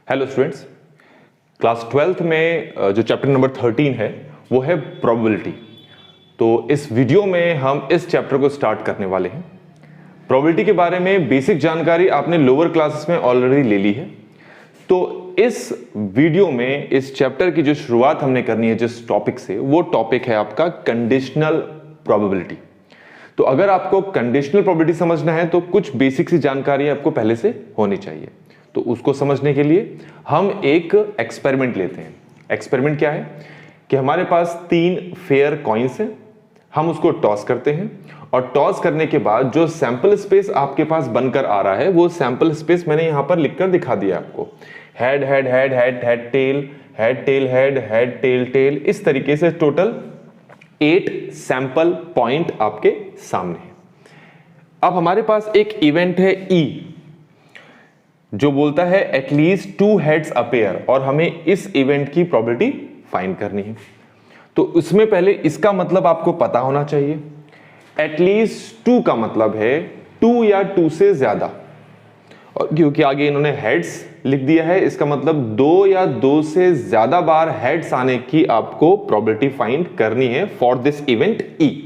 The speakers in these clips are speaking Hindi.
हेलो स्टूडेंट्स, क्लास 12th में जो चैप्टर नंबर 13 है वो है प्रोबेबिलिटी। तो इस वीडियो में हम इस चैप्टर को स्टार्ट करने वाले हैं। प्रोबेबिलिटी के बारे में बेसिक जानकारी आपने लोअर क्लासेस में ऑलरेडी ले ली है। तो इस वीडियो में इस चैप्टर की जो शुरुआत हमने करनी है जिस टॉपिक से, वो टॉपिक है आपका कंडीशनल प्रोबेबिलिटी। तो अगर आपको कंडीशनल प्रोबेबिलिटी समझना है तो कुछ बेसिक सी जानकारी आपको पहले से होनी चाहिए। तो उसको समझने के लिए हम एक एक्सपेरिमेंट लेते हैं। एक्सपेरिमेंट क्या है कि हमारे पास 3 फेयर कॉइन्स हैं, हम उसको टॉस करते हैं और टॉस करने के बाद जो सैंपल स्पेस आपके पास बनकर आ रहा है वो सैंपल स्पेस मैंने यहां पर लिखकर दिखा दिया आपको। Head head head head head tail, head tail head, head tail tail, इस तरीके से टोटल 8 सैंपल पॉइंट आपके सामने है। अब हमारे पास एक इवेंट है ई जो बोलता है एटलीस्ट 2 हेड्स अपीयर और हमें इस इवेंट की प्रोबेबिलिटी फाइंड करनी है। तो उसमें पहले इसका मतलब आपको पता होना चाहिए। एटलीस्ट 2 का मतलब है 2 या 2 से ज्यादा, और क्योंकि आगे इन्होंने हेड्स लिख दिया है इसका मतलब 2 या 2 से ज्यादा बार हेड्स आने की आपको प्रोबेबिलिटी फाइंड करनी है फॉर दिस इवेंट ई।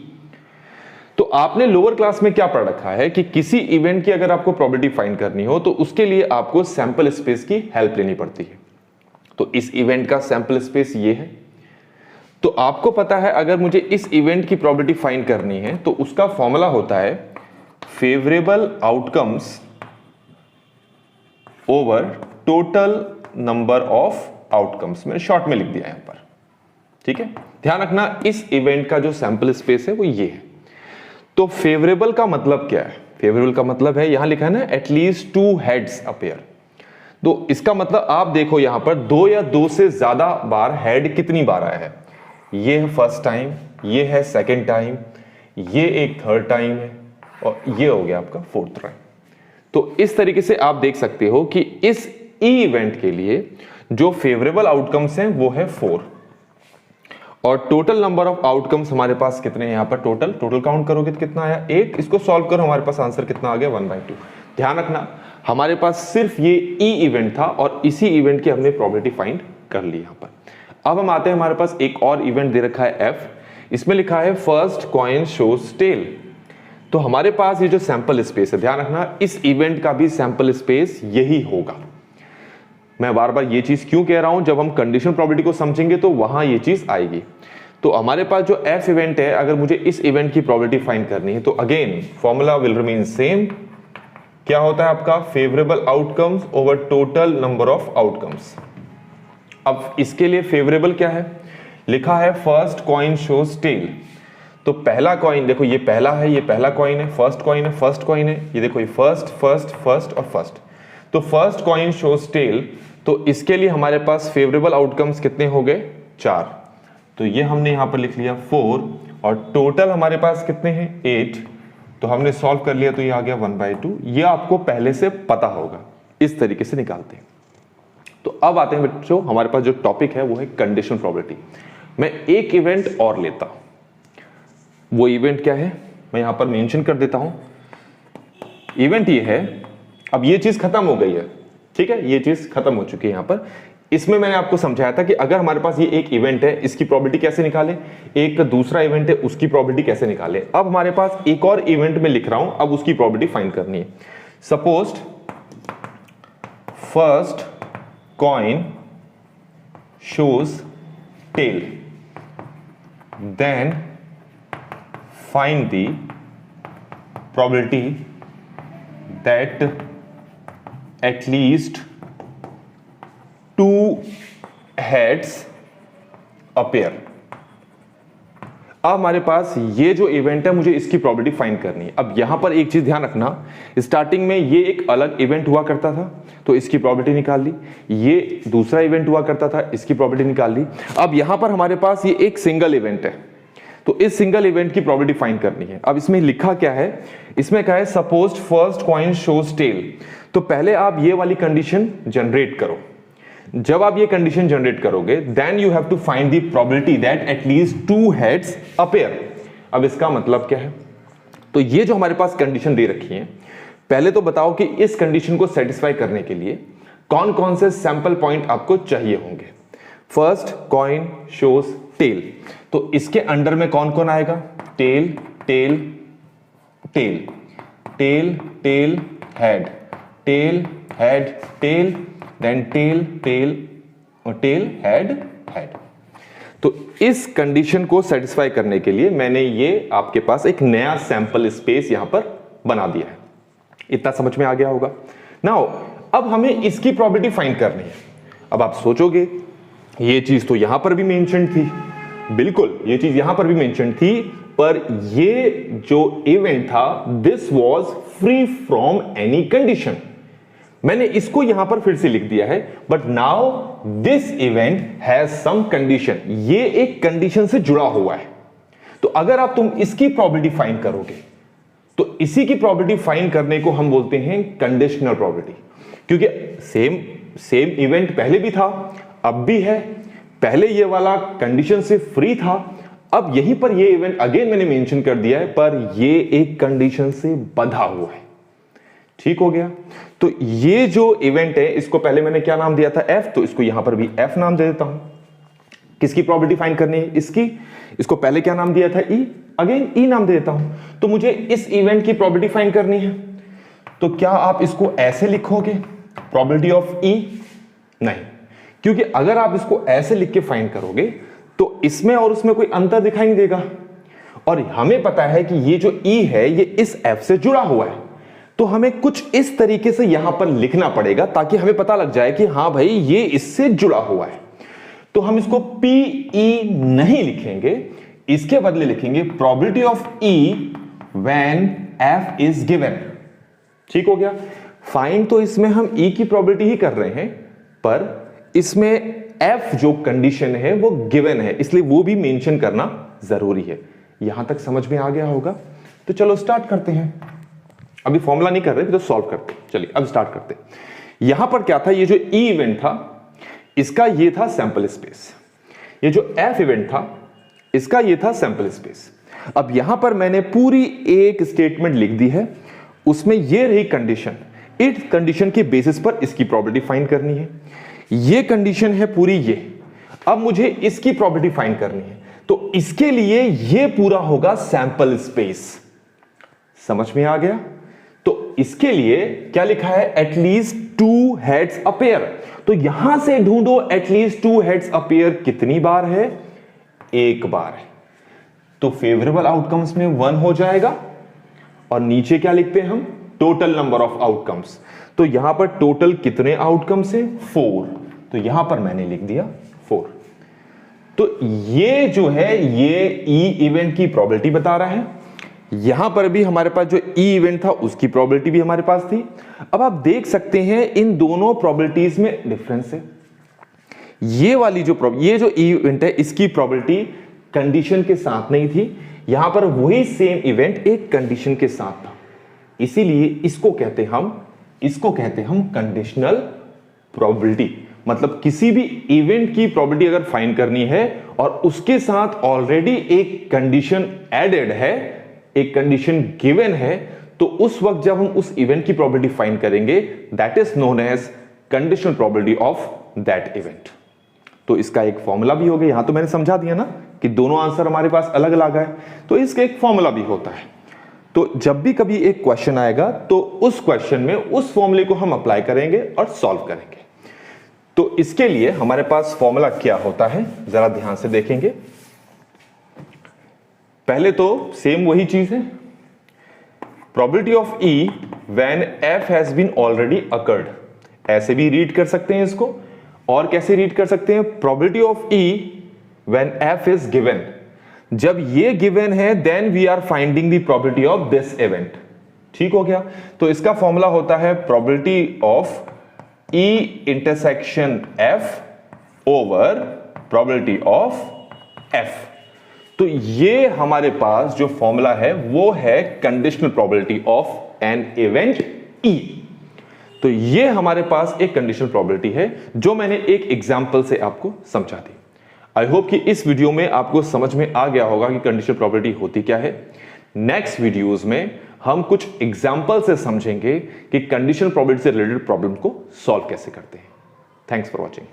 तो आपने लोअर क्लास में क्या पढ़ रखा है कि किसी इवेंट की अगर आपको प्रोबेबिलिटी फाइंड करनी हो तो उसके लिए आपको सैंपल स्पेस की हेल्प लेनी पड़ती है। तो इस इवेंट का सैंपल स्पेस ये है। तो आपको पता है अगर मुझे इस इवेंट की प्रोबेबिलिटी फाइंड करनी है तो उसका फॉर्मूला होता है favourable outcomes over total number of outcomes. मैंने शॉर्ट में लिख दिया यहां पर, ठीक है। ध्यान रखना इस इवेंट का जो सैंपल स्पेस है वो ये है। तो फेवरेबल का मतलब क्या है? फेवरेबल का मतलब है यहां लिखा है ना एटलीस्ट 2 हेड्स अपीयर। तो इसका मतलब आप देखो यहां पर 2 या 2 से ज्यादा बार हेड कितनी बार आया है। ये है फर्स्ट टाइम, ये है सेकंड टाइम, ये एक थर्ड टाइम है और ये हो गया आपका फोर्थ टाइम। तो इस तरीके से आप देख सकते हो कि इस ई इवेंट के लिए जो फेवरेबल आउटकम्स हैं वो है 4 और टोटल नंबर ऑफ आउटकम्स हमारे पास कितने हैं। यहां पर टोटल काउंट करोगे तो कितना आया 8। इसको सॉल्व करो, हमारे पास आंसर कितना आ गया 1/2। ध्यान रखना हमारे पास सिर्फ ये ई इवेंट था और इसी इवेंट की हमने प्रोबेबिलिटी फाइंड कर ली यहां पर। अब हम आते हैं, हमारे पास एक और इवेंट दे रखा है एफ, इसमें लिखा है फर्स्ट कॉइन शोज टेल। तो हमारे पास ये जो सैंपल स्पेस है, ध्यान रखना इस इवेंट का भी सैंपल स्पेस यही होगा। मैं बार बार ये चीज क्यों कह रहा हूं, जब हम कंडीशनल प्रोबेबिलिटी को समझेंगे तो वहां ये चीज आएगी। तो हमारे पास जो एफ इवेंट है, अगर मुझे इस इवेंट की प्रोबेबिलिटी फाइंड करनी है तो again formula will remain same. क्या होता है आपका favourable outcomes over total number of outcomes. अब इसके लिए फेवरेबल क्या है, लिखा है फर्स्ट कॉइन शोज टेल। तो पहला कॉइन देखो, ये पहला है, ये पहला कॉइन है, फर्स्ट कॉइन है, फर्स्ट कॉइन है, ये देखो ये फर्स्ट फर्स्ट फर्स्ट और फर्स्ट। तो फर्स्ट कॉइन शोज टेल, तो इसके लिए हमारे पास फेवरेबल आउटकम्स कितने हो गए 4। तो ये हमने यहां पर लिख लिया 4 और टोटल हमारे पास कितने हैं 8। तो हमने सॉल्व कर लिया तो ये आ गया 1/2। ये आपको पहले से पता होगा, इस तरीके से निकालते हैं। तो अब आते हैं बच्चों, हमारे पास जो टॉपिक है वो है कंडीशनल प्रोबेबिलिटी। मैं एक इवेंट और लेता हूं, वो इवेंट क्या है मैं यहां पर मेंशन कर देता हूं। इवेंट ये है, अब ये चीज खत्म हो गई है, ठीक है, ये चीज खत्म हो चुकी है यहां पर। इसमें मैंने आपको समझाया था कि अगर हमारे पास ये एक इवेंट है इसकी प्रोबेबिलिटी कैसे निकाले, एक दूसरा इवेंट है उसकी प्रोबेबिलिटी कैसे निकाले। अब हमारे पास एक और इवेंट में लिख रहा हूं, अब उसकी प्रोबेबिलिटी फाइंड करनी है। Suppose first coin shows tail, then find the probability that at least 2 heads appear। अब हमारे पास ये जो इवेंट है मुझे इसकी प्रोबेबिलिटी फाइंड करनी है। अब यहां पर एक चीज ध्यान रखना, स्टार्टिंग में ये एक अलग इवेंट हुआ करता था तो इसकी प्रोबेबिलिटी निकाल ली, ये दूसरा इवेंट हुआ करता था इसकी प्रोबेबिलिटी निकाल ली। अब यहां पर हमारे पास ये एक सिंगल इवेंट है तो इस सिंगल इवेंट की प्रोबेबिलिटी फाइंड करनी है। अब इसमें लिखा क्या है, इसमें क्या है suppose first coin shows tail. तो पहले आप ये वाली कंडीशन जनरेट करो। जब आप ये कंडीशन जनरेट करोगे then you have to find the probability that at least 2 heads appear. अब इसका मतलब क्या है, तो ये जो हमारे पास कंडीशन दे रखी है, पहले तो बताओ कि इस कंडीशन को सेटिस्फाई करने के लिए कौन कौन से सैंपल पॉइंट आपको चाहिए होंगे। फर्स्ट, कॉइन शोज टेल, तो इसके अंडर में कौन कौन आएगा, tail tail tail tail tail head tail head tail, then tail tail और टेल हेड हेड। तो इस कंडीशन को सेटिस्फाई करने के लिए मैंने ये आपके पास एक नया सैंपल स्पेस यहां पर बना दिया है। इतना समझ में आ गया होगा। नाउ अब हमें इसकी प्रोबेबिलिटी फाइंड करनी है। अब आप सोचोगे ये चीज तो यहां पर भी मेंशन थी, बिल्कुल ये चीज यहां पर भी मेंशन थी, पर ये जो इवेंट था this was free from any condition. मैंने इसको यहां पर फिर से लिख दिया है, but now this event has some condition, ये एक कंडीशन से जुड़ा हुआ है। तो अगर आप तुम इसकी प्रोबेबिलिटी फाइंड करोगे तो इसी की प्रोबेबिलिटी फाइंड करने को हम बोलते हैं कंडीशनल प्रोबेबिलिटी, क्योंकि सेम इवेंट पहले भी था, अब भी है। पहले ये वाला कंडीशन से फ्री था, अब यहीं पर ये इवेंट अगेन मैंने मेंशन कर दिया है, पर ये एक कंडीशन से बंधा हुआ है। ठीक हो गया। तो ये जो इवेंट है इसको पहले मैंने क्या नाम दिया था, एफ, तो इसको यहां पर भी एफ नाम दे देता हूं। किसकी प्रोबेबिलिटी फाइंड करनी है, इसकी। इसको पहले क्या नाम दिया था, ई, अगेन ई नाम दे देता हूं। तो मुझे इस इवेंट की प्रोबेबिलिटी फाइंड करनी है, तो क्या आप इसको ऐसे लिखोगे, प्रोबेबिलिटी ऑफ ई? नहीं, क्योंकि अगर आप इसको ऐसे लिख के फाइंड करोगे तो इसमें और उसमें कोई अंतर दिखाई नहीं देगा, और हमें पता है कि ये जो ई है ये इस एफ से जुड़ा हुआ है। तो हमें कुछ इस तरीके से यहां पर लिखना पड़ेगा ताकि हमें पता लग जाए कि हां भाई ये इससे जुड़ा हुआ है। तो हम इसको पी ई नहीं लिखेंगे, इसके बदले लिखेंगे probability of E when F is given. ठीक हो गया। फाइंड तो इसमें हम ई की प्रोबेबिलिटी ही कर रहे हैं, पर इसमें एफ जो कंडीशन है वो गिवन है, इसलिए वो भी मेंशन करना जरूरी है। यहां तक समझ में आ गया होगा। तो चलो स्टार्ट करते हैं। अभी फॉर्मूला नहीं कर रहे तो सॉल्व करते हैं। चलिए अब स्टार्ट करते हैं। यहां पर क्या था, ये जो ई इवेंट था इसका ये था सैंपल स्पेस, ये जो एफ इवेंट था इसका ये था सैंपल स्पेस। अब यहां पर मैंने पूरी एक स्टेटमेंट लिख दी है, उसमें ये रही कंडीशन। इस कंडीशन के बेसिस पर इसकी प्रोबेबिलिटी फाइंड करनी है। ये कंडीशन है पूरी ये। अब मुझे इसकी प्रोबेबिलिटी फाइंड करनी है, तो इसके लिए ये पूरा होगा सैंपल स्पेस। समझ में आ गया। तो इसके लिए क्या लिखा है, एटलीस्ट 2 हेड्स अपीयर। तो यहां से ढूंढो एटलीस्ट 2 हेड्स अपीयर कितनी बार है, एक बार है। तो फेवरेबल आउटकम्स में 1 हो जाएगा, और नीचे क्या लिखते हैं हम, टोटल नंबर ऑफ आउटकम्स। तो यहां पर टोटल कितने आउटकम्स हैं, 4। तो यहां पर मैंने लिख दिया 4। तो ये जो है ये ई इवेंट की प्रोबेबिलिटी बता रहा है। यहां पर भी हमारे पास जो ई इवेंट था उसकी प्रोबेबिलिटी भी हमारे पास थी। अब आप देख सकते हैं इन दोनों प्रोबेबिलिटीज में डिफरेंस है। ये जो ई इवेंट है इसकी प्रोबेबिलिटी कंडीशन के साथ नहीं थी, यहां पर वही सेम इवेंट एक कंडीशन के साथ था, इसीलिए इसको कहते हम कंडीशनल प्रोबेबिलिटी। मतलब किसी भी इवेंट की प्रोबेबिलिटी अगर फाइंड करनी है और उसके साथ ऑलरेडी एक कंडीशन एडेड है, एक कंडीशन गिवन है, तो उस वक्त जब हम उस इवेंट की प्रोबेबिलिटी फाइंड करेंगे that is known as conditional probability of that event. तो इसका एक फॉर्मूला भी हो गया। यहां तो मैंने समझा दिया ना कि दोनों आंसर हमारे पास अलग अलग है, तो इसका एक फॉर्मूला भी होता है। तो जब भी कभी एक क्वेश्चन आएगा तो उस क्वेश्चन में उस फॉर्मूले को हम अप्लाई करेंगे और सॉल्व करेंगे। तो इसके लिए हमारे पास फॉर्मूला क्या होता है जरा ध्यान से देखेंगे। पहले तो सेम वही चीज है, probability of E when F has been already occurred. ऐसे भी रीड कर सकते हैं इसको, और कैसे रीड कर सकते हैं, probability of E when F is given. जब ये गिवन है then we are finding the probability of this event. ठीक हो गया। तो इसका फॉर्मूला होता है probability of E intersection F over probability of F. तो ये हमारे पास जो फॉर्मूला है वो है conditional probability of an event E. तो ये हमारे पास एक कंडीशनल प्रोबेबिलिटी है जो मैंने एक एग्जांपल से आपको समझा दी। आई होप कि इस वीडियो में आपको समझ में आ गया होगा कि कंडीशनल प्रोबेबिलिटी होती क्या है। नेक्स्ट वीडियोस में हम कुछ एग्जाम्पल से समझेंगे कि कंडीशन प्रोबेबिलिटी से रिलेटेड प्रॉब्लम को सॉल्व कैसे करते हैं। Thanks for watching.